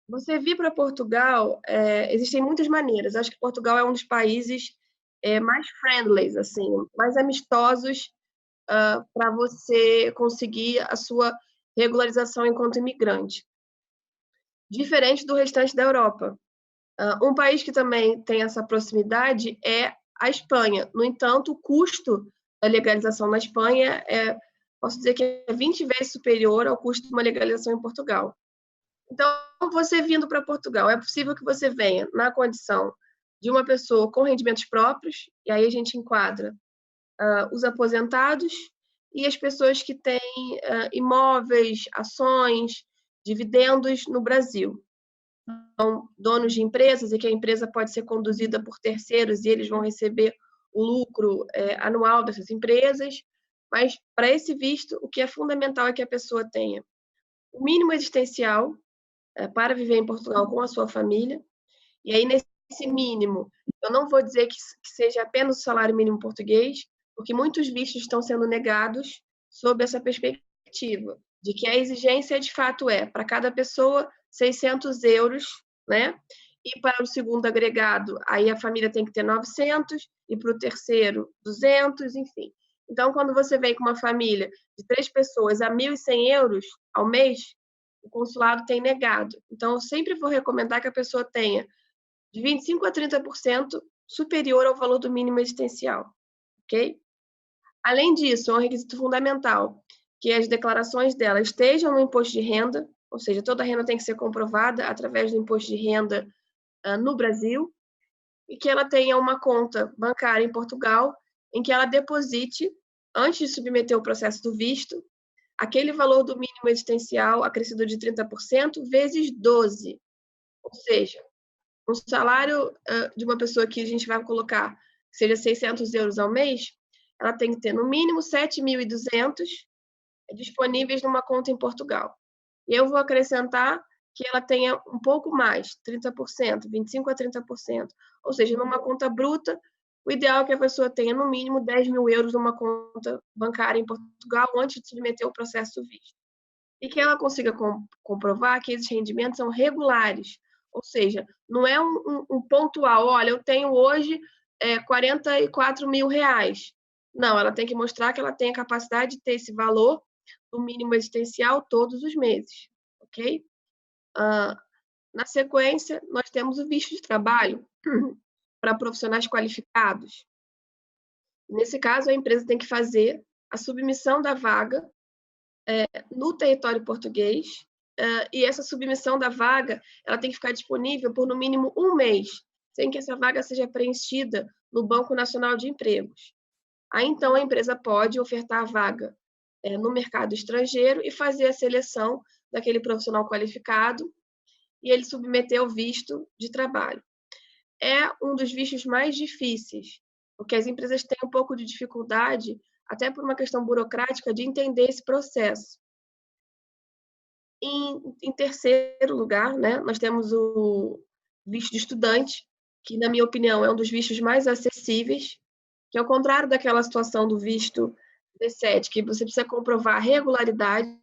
Você vir para Portugal, existem muitas maneiras. Acho que Portugal é um dos países mais friendly, assim, mais amistosos para você conseguir a sua regularização enquanto imigrante. Diferente do restante da Europa. Um país que também tem essa proximidade é a Espanha. No entanto, o custo da legalização na Espanha posso dizer que é 20 vezes superior ao custo de uma legalização em Portugal. Então, você vindo para Portugal, é possível que você venha na condição de uma pessoa com rendimentos próprios, e aí a gente enquadra os aposentados e as pessoas que têm imóveis, ações, dividendos no Brasil. Então, donos de empresas e que a empresa pode ser conduzida por terceiros e eles vão receber o lucro anual dessas empresas. Mas, para esse visto, o que é fundamental é que a pessoa tenha o mínimo existencial para viver em Portugal com a sua família. E aí, nesse mínimo, eu não vou dizer que seja apenas o salário mínimo português, porque muitos vistos estão sendo negados sob essa perspectiva, de que a exigência, de fato, para cada pessoa, 600 euros, né? E para o segundo agregado, aí a família tem que ter 900, e para o terceiro, 200, enfim. Então, quando você vem com uma família de 3 pessoas a 1.100 euros ao mês, o consulado tem negado. Então, eu sempre vou recomendar que a pessoa tenha de 25% a 30% superior ao valor do mínimo existencial, ok? Além disso, é um requisito fundamental que as declarações dela estejam no imposto de renda, ou seja, toda a renda tem que ser comprovada através do imposto de renda no Brasil, e que ela tenha uma conta bancária em Portugal em que ela deposite, antes de submeter o processo do visto, aquele valor do mínimo existencial acrescido de 30% vezes 12. Ou seja, um salário de uma pessoa que a gente vai colocar que seja 600 euros ao mês, ela tem que ter no mínimo 7.200 disponíveis numa conta em Portugal. E eu vou acrescentar que ela tenha um pouco mais, 30%, 25% a 30%. Ou seja, numa conta bruta, o ideal é que a pessoa tenha no mínimo 10.000 euros numa conta bancária em Portugal antes de submeter o processo do visto. E que ela consiga comprovar que esses rendimentos são regulares, ou seja, não é um pontual, olha, eu tenho hoje 44 mil reais. Não, ela tem que mostrar que ela tem a capacidade de ter esse valor do mínimo existencial todos os meses, ok? Na sequência, nós temos o visto de trabalho para profissionais qualificados. Nesse caso, a empresa tem que fazer a submissão da vaga no território português, e essa submissão da vaga ela tem que ficar disponível por no mínimo um mês, sem que essa vaga seja preenchida no Banco Nacional de Empregos. Aí, então, a empresa pode ofertar a vaga no mercado estrangeiro e fazer a seleção daquele profissional qualificado e ele submeter o visto de trabalho. É um dos vistos mais difíceis, porque as empresas têm um pouco de dificuldade, até por uma questão burocrática, de entender esse processo. Em terceiro lugar, né, nós temos o visto de estudante, que, na minha opinião, é um dos vistos mais acessíveis, que, ao contrário daquela situação do visto D7, que você precisa comprovar a regularidade,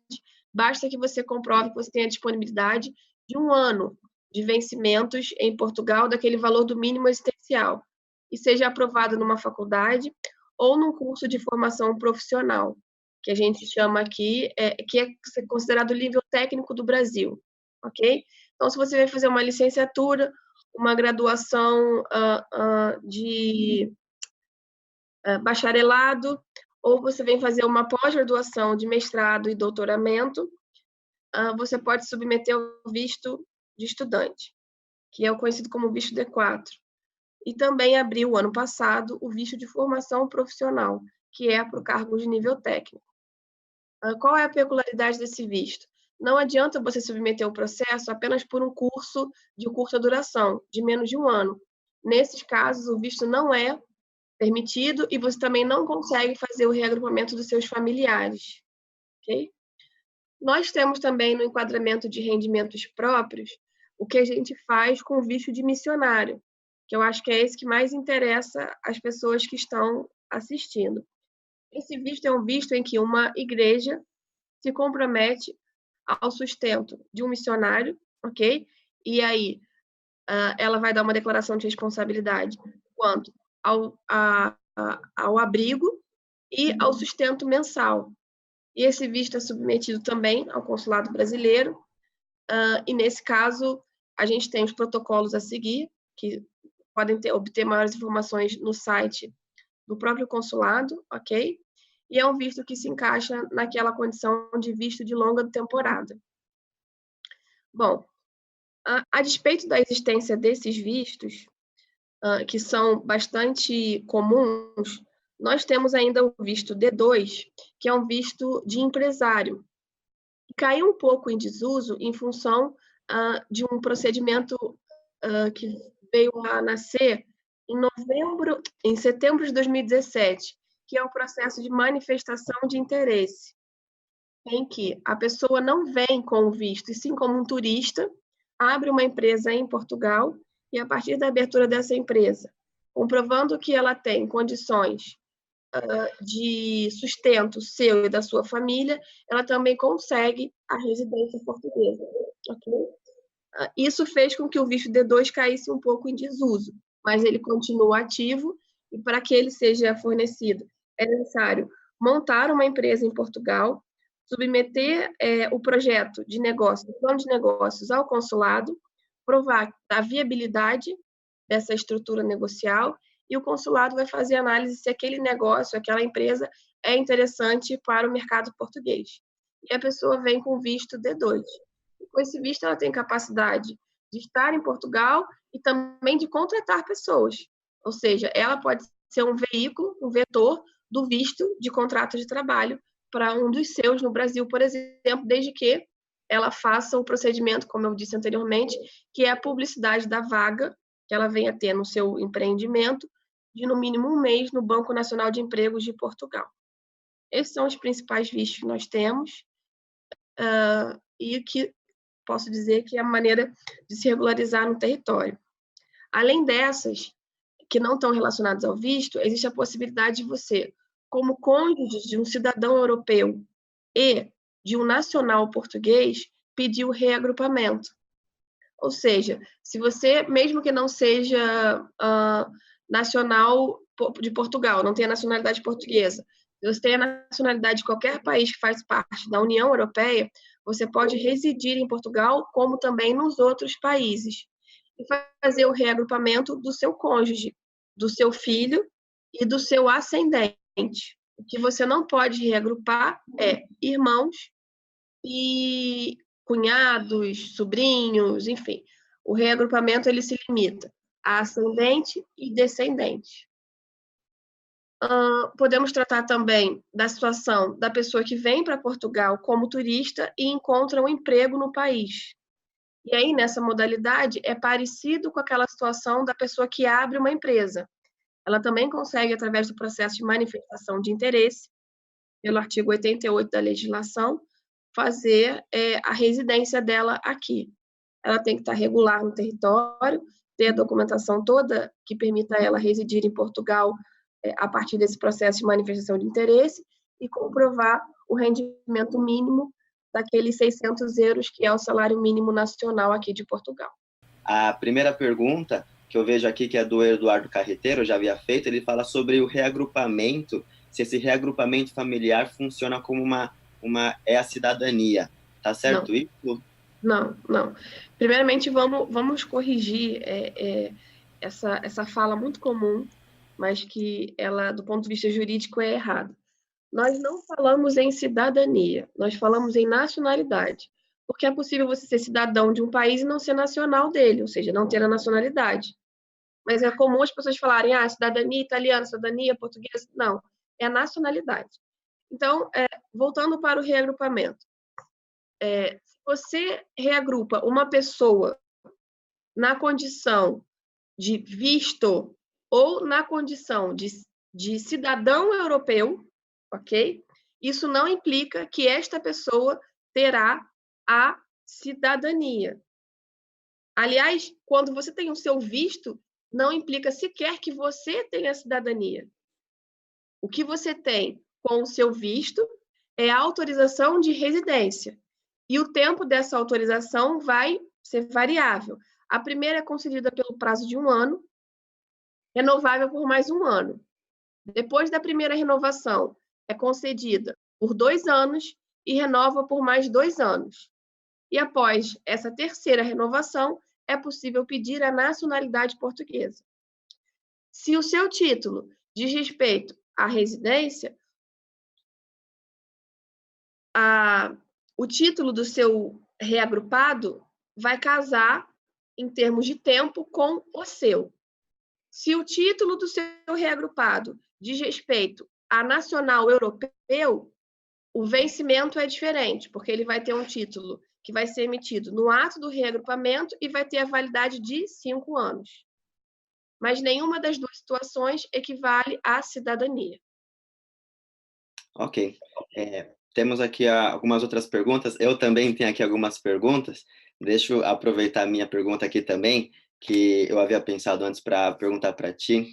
basta que você comprove que você tem a disponibilidade de um ano de vencimentos em Portugal daquele valor do mínimo existencial, e seja aprovado numa faculdade ou num curso de formação profissional, que a gente chama aqui, que é considerado o nível técnico do Brasil, ok? Então, se você vai fazer uma licenciatura, uma graduação de bacharelado, ou você vem fazer uma pós-graduação de mestrado e doutoramento, você pode submeter o visto de estudante, que é o conhecido como visto D4. E também abriu, ano passado, o visto de formação profissional, que é para o cargo de nível técnico. Qual é a peculiaridade desse visto? Não adianta você submeter o processo apenas por um curso de curta duração, de menos de um ano. Nesses casos, o visto não é permitido e você também não consegue fazer o reagrupamento dos seus familiares, ok? Nós temos também no enquadramento de rendimentos próprios o que a gente faz com o visto de missionário, que eu acho que é esse que mais interessa às pessoas que estão assistindo. Esse visto é um visto em que uma igreja se compromete ao sustento de um missionário, ok? e aí ela vai dar uma declaração de responsabilidade quanto ao abrigo e ao sustento mensal. E esse visto é submetido também ao consulado brasileiro, e nesse caso a gente tem os protocolos a seguir, que podem obter maiores informações no site do próprio consulado, ok? E é um visto que se encaixa naquela condição de visto de longa temporada. Bom, a despeito da existência desses vistos, que são bastante comuns, nós temos ainda o visto D2, que é um visto de empresário. Caiu um pouco em desuso em função de um procedimento que veio a nascer em setembro de 2017, que é o processo de manifestação de interesse, em que a pessoa não vem com o visto, e sim como um turista, abre uma empresa em Portugal e, a partir da abertura dessa empresa, comprovando que ela tem condições de sustento seu e da sua família, ela também consegue a residência portuguesa. Okay? Isso fez com que o visto D2 caísse um pouco em desuso, mas ele continua ativo e, para que ele seja fornecido, é necessário montar uma empresa em Portugal, submeter o projeto de negócio, o plano de negócios ao consulado, provar a viabilidade dessa estrutura negocial, e o consulado vai fazer análise se aquele negócio, aquela empresa é interessante para o mercado português. E a pessoa vem com visto D2. E com esse visto, ela tem capacidade de estar em Portugal e também de contratar pessoas. Ou seja, ela pode ser um veículo, um vetor do visto de contrato de trabalho para um dos seus no Brasil, por exemplo, desde que ela faça o procedimento, como eu disse anteriormente, que é a publicidade da vaga que ela venha ter no seu empreendimento, de no mínimo um mês no Banco Nacional de Empregos de Portugal. Esses são os principais vistos que nós temos, e que posso dizer que é a maneira de se regularizar no território. Além dessas, que não estão relacionadas ao visto, existe a possibilidade de você, como cônjuge de um cidadão europeu e de um nacional português, pedir o reagrupamento. Ou seja, se você, mesmo que não seja nacional de Portugal, não tenha nacionalidade portuguesa, se você tem a nacionalidade de qualquer país que faz parte da União Europeia, você pode residir em Portugal, como também nos outros países, e fazer o reagrupamento do seu cônjuge, do seu filho e do seu ascendente. O que você não pode reagrupar é irmãos e cunhados, sobrinhos, enfim. O reagrupamento ele se limita a ascendente e descendente. Podemos tratar também da situação da pessoa que vem para Portugal como turista e encontra um emprego no país. E aí, nessa modalidade, é parecido com aquela situação da pessoa que abre uma empresa. Ela também consegue, através do processo de manifestação de interesse, pelo artigo 88 da legislação, fazer a residência dela aqui. Ela tem que estar regular no território, ter a documentação toda que permita ela residir em Portugal a partir desse processo de manifestação de interesse e comprovar o rendimento mínimo daqueles 600 euros, que é o salário mínimo nacional aqui de Portugal. A primeira pergunta que eu vejo aqui, que é do Eduardo Carreteiro, eu já havia feito, ele fala sobre o reagrupamento, se esse reagrupamento familiar funciona como é a cidadania. Tá certo Não. isso? Não. Primeiramente, vamos corrigir essa fala muito comum, mas que ela, do ponto de vista jurídico, é errada. Nós não falamos em cidadania, nós falamos em nacionalidade, porque é possível você ser cidadão de um país e não ser nacional dele, ou seja, não ter a nacionalidade. Mas é comum as pessoas falarem, cidadania italiana, cidadania portuguesa. Não, é a nacionalidade. Então, voltando para o reagrupamento. Se você reagrupa uma pessoa na condição de visto ou na condição de cidadão europeu, ok? Isso não implica que esta pessoa terá a cidadania. Aliás, quando você tem o seu visto, não implica sequer que você tenha a cidadania. O que você tem com o seu visto é a autorização de residência. E o tempo dessa autorização vai ser variável. A primeira é concedida pelo prazo de 1 ano, renovável por mais 1 ano. Depois da primeira renovação, é concedida por 2 anos e renova por mais 2 anos. E após essa terceira renovação, é possível pedir a nacionalidade portuguesa. Se o seu título diz respeito à residência, o título do seu reagrupado vai casar, em termos de tempo, com o seu. Se o título do seu reagrupado diz respeito a nacional europeu, o vencimento é diferente, porque ele vai ter um título que vai ser emitido no ato do reagrupamento e vai ter a validade de 5 anos. Mas nenhuma das duas situações equivale à cidadania. Ok. Temos aqui algumas outras perguntas. Eu também tenho aqui algumas perguntas. Deixa eu aproveitar a minha pergunta aqui também, que eu havia pensado antes para perguntar para ti,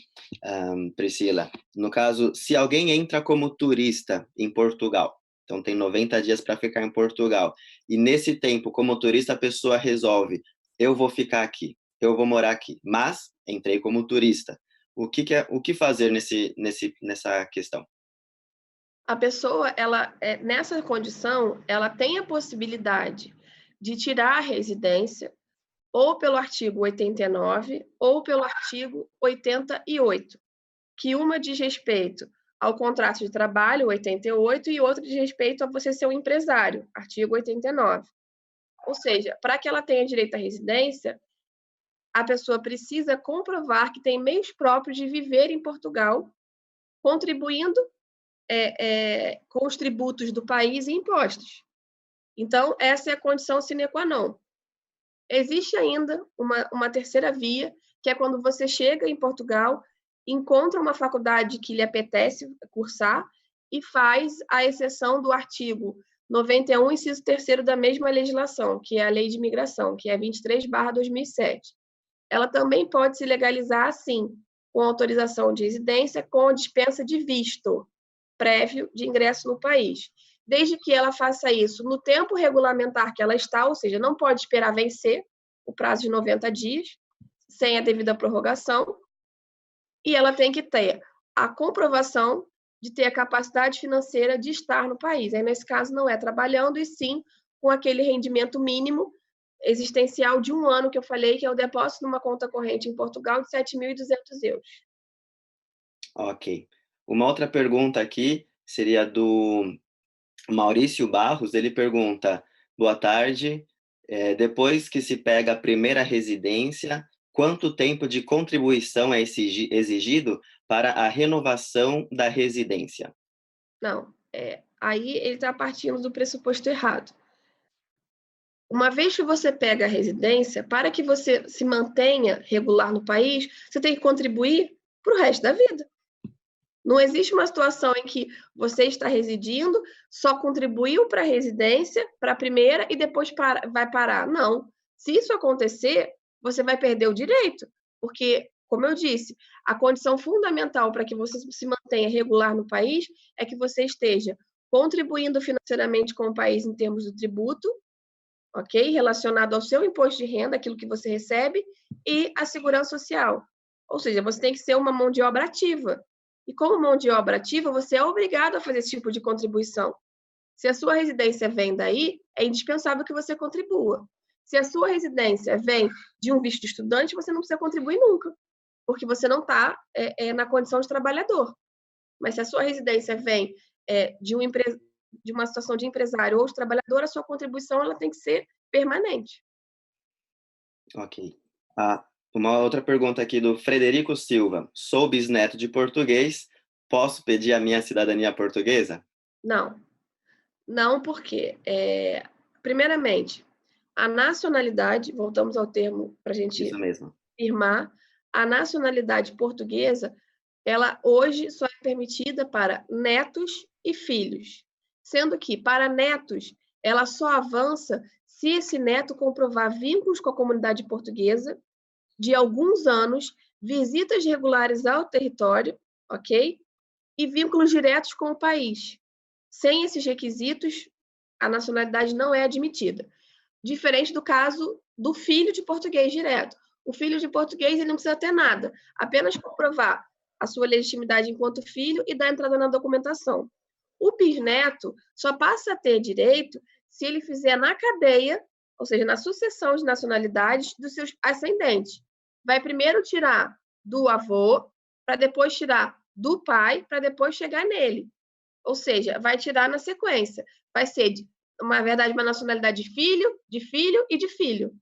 Priscila. No caso, se alguém entra como turista em Portugal, então tem 90 dias para ficar em Portugal, e nesse tempo, como turista, a pessoa resolve, eu vou ficar aqui, eu vou morar aqui, mas entrei como turista. O que fazer nessa questão? A pessoa, nessa condição, ela tem a possibilidade de tirar a residência ou pelo artigo 89 ou pelo artigo 88, que uma diz respeito ao contrato de trabalho, 88, e outra diz respeito a você ser um empresário, artigo 89. Ou seja, para que ela tenha direito à residência, a pessoa precisa comprovar que tem meios próprios de viver em Portugal, contribuindo com os tributos do país e impostos. Então, essa é a condição sine qua non. Existe ainda uma terceira via, que é quando você chega em Portugal, encontra uma faculdade que lhe apetece cursar e faz a exceção do artigo 91, inciso 3º da mesma legislação, que é a Lei de Imigração, que é 23/2007. Ela também pode se legalizar assim, com autorização de residência, com dispensa de visto prévio de ingresso no país, desde que ela faça isso no tempo regulamentar que ela está, ou seja, não pode esperar vencer o prazo de 90 dias, sem a devida prorrogação, e ela tem que ter a comprovação de ter a capacidade financeira de estar no país. Aí, nesse caso, não é trabalhando, e sim com aquele rendimento mínimo existencial de 1 ano que eu falei, que é o depósito numa conta corrente em Portugal de 7.200 euros. Ok. Uma outra pergunta aqui seria do Maurício Barros. Ele pergunta: boa tarde, depois que se pega a primeira residência, quanto tempo de contribuição é exigido para a renovação da residência? Não, aí ele está partindo do pressuposto errado. Uma vez que você pega a residência, para que você se mantenha regular no país, você tem que contribuir para o resto da vida. Não existe uma situação em que você está residindo, só contribuiu para a residência, para a primeira, e depois vai parar. Não. Se isso acontecer, você vai perder o direito, porque, como eu disse, a condição fundamental para que você se mantenha regular no país é que você esteja contribuindo financeiramente com o país em termos do tributo, ok? Relacionado ao seu imposto de renda, aquilo que você recebe, e a segurança social. Ou seja, você tem que ser uma mão de obra ativa. E como mão de obra ativa, você é obrigado a fazer esse tipo de contribuição. Se a sua residência vem daí, é indispensável que você contribua. Se a sua residência vem de um visto de estudante, você não precisa contribuir nunca, porque você não está na condição de trabalhador. Mas se a sua residência vem de uma situação de empresário ou de trabalhador, a sua contribuição ela tem que ser permanente. Ok. Uma outra pergunta aqui do Frederico Silva. Sou bisneto de português, posso pedir a minha cidadania portuguesa? Não. Não, porque, primeiramente, a nacionalidade, voltamos ao termo para a gente Isso mesmo. afirmar, a nacionalidade portuguesa, ela hoje só é permitida para netos e filhos, sendo que, para netos, ela só avança se esse neto comprovar vínculos com a comunidade portuguesa de alguns anos, visitas regulares ao território, ok? E vínculos diretos com o país. Sem esses requisitos, a nacionalidade não é admitida. Diferente do caso do filho de português direto. O filho de português ele não precisa ter nada, apenas comprovar a sua legitimidade enquanto filho e dar entrada na documentação. O bisneto só passa a ter direito se ele fizer na cadeia, ou seja, na sucessão de nacionalidades dos seus ascendentes. Vai primeiro tirar do avô, para depois tirar do pai, para depois chegar nele. Ou seja, vai tirar na sequência. Vai ser, na verdade, uma nacionalidade de filho e de filho.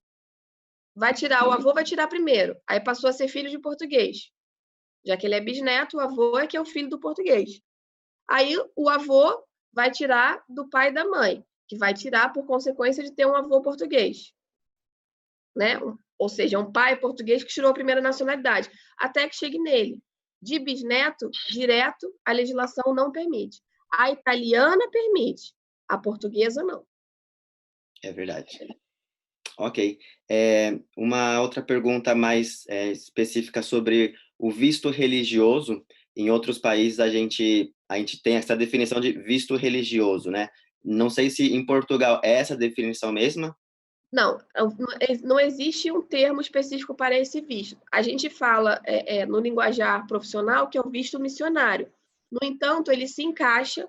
Vai tirar o avô, vai tirar primeiro. Aí passou a ser filho de português. Já que ele é bisneto, o avô é que é o filho do português. Aí o avô vai tirar do pai e da mãe, que vai tirar por consequência de ter um avô português. Né? Ou seja, um pai português que tirou a primeira nacionalidade, até que chegue nele. De bisneto, direto, a legislação não permite. A italiana permite, a portuguesa não. É verdade. Ok. Uma outra pergunta mais específica sobre o visto religioso. Em outros países a gente tem essa definição de visto religioso, né? Não sei se em Portugal é essa definição mesma. Não existe um termo específico para esse visto. A gente fala no linguajar profissional que é o visto missionário. No entanto, ele se encaixa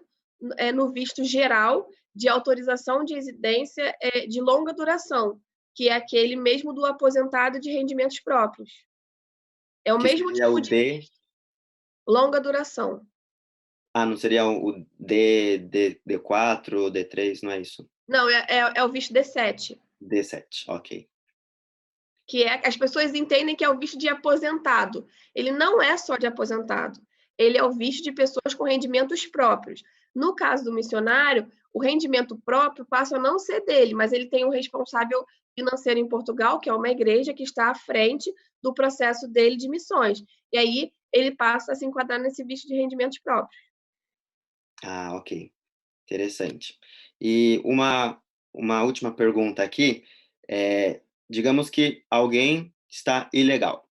no visto geral de autorização de residência de longa duração, que é aquele mesmo do aposentado de rendimentos próprios. É o mesmo tipo de longa duração. Não seria o D4, D3, não é isso? Não, é o visto D7. D7, ok. Que as pessoas entendem que é o visto de aposentado. Ele não é só de aposentado. Ele é o visto de pessoas com rendimentos próprios. No caso do missionário, o rendimento próprio passa a não ser dele, mas ele tem um responsável financeiro em Portugal, que é uma igreja que está à frente do processo dele de missões. E aí ele passa a se enquadrar nesse visto de rendimentos próprios. Ok. Interessante. E uma última pergunta aqui. Digamos que alguém está ilegal.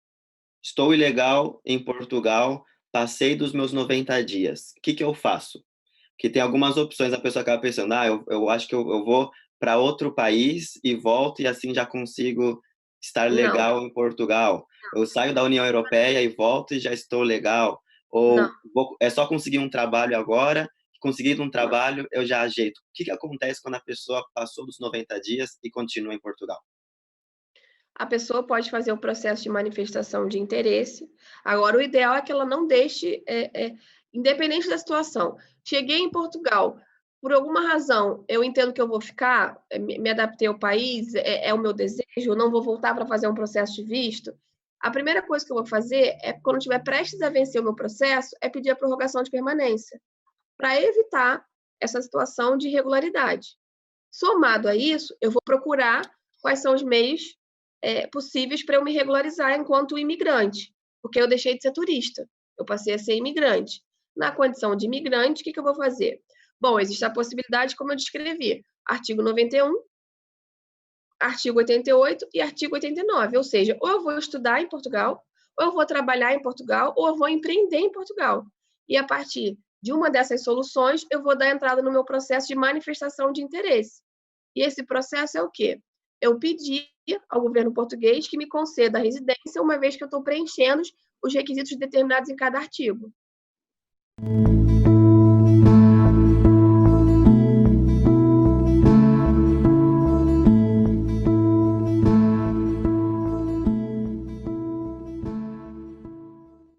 Estou ilegal em Portugal, passei dos meus 90 dias. O que eu faço? Porque tem algumas opções, a pessoa acaba pensando, eu acho que eu vou para outro país e volto e assim já consigo estar legal em Portugal. Eu saio da União Europeia e volto e já estou legal. Ou é só conseguir um trabalho agora, conseguindo um trabalho eu já ajeito. O que acontece quando a pessoa passou dos 90 dias e continua em Portugal? A pessoa pode fazer o processo de manifestação de interesse. Agora, o ideal é que ela não deixe, independente da situação. Cheguei em Portugal, por alguma razão, eu entendo que eu vou ficar, me adaptei ao país, é o meu desejo, eu não vou voltar para fazer um processo de visto. A primeira coisa que eu vou fazer quando estiver prestes a vencer o meu processo, é pedir a prorrogação de permanência, para evitar essa situação de irregularidade. Somado a isso, eu vou procurar quais são os meios possíveis para eu me regularizar enquanto imigrante, porque eu deixei de ser turista, eu passei a ser imigrante. Na condição de imigrante, o que eu vou fazer? Bom, existe a possibilidade, como eu descrevi, artigo 91, artigo 88 e artigo 89, ou seja, ou eu vou estudar em Portugal, ou eu vou trabalhar em Portugal, ou eu vou empreender em Portugal. E a partir de uma dessas soluções, eu vou dar entrada no meu processo de manifestação de interesse. E esse processo é o quê? Eu pedi ao governo português que me conceda a residência, uma vez que eu estou preenchendo os requisitos determinados em cada artigo.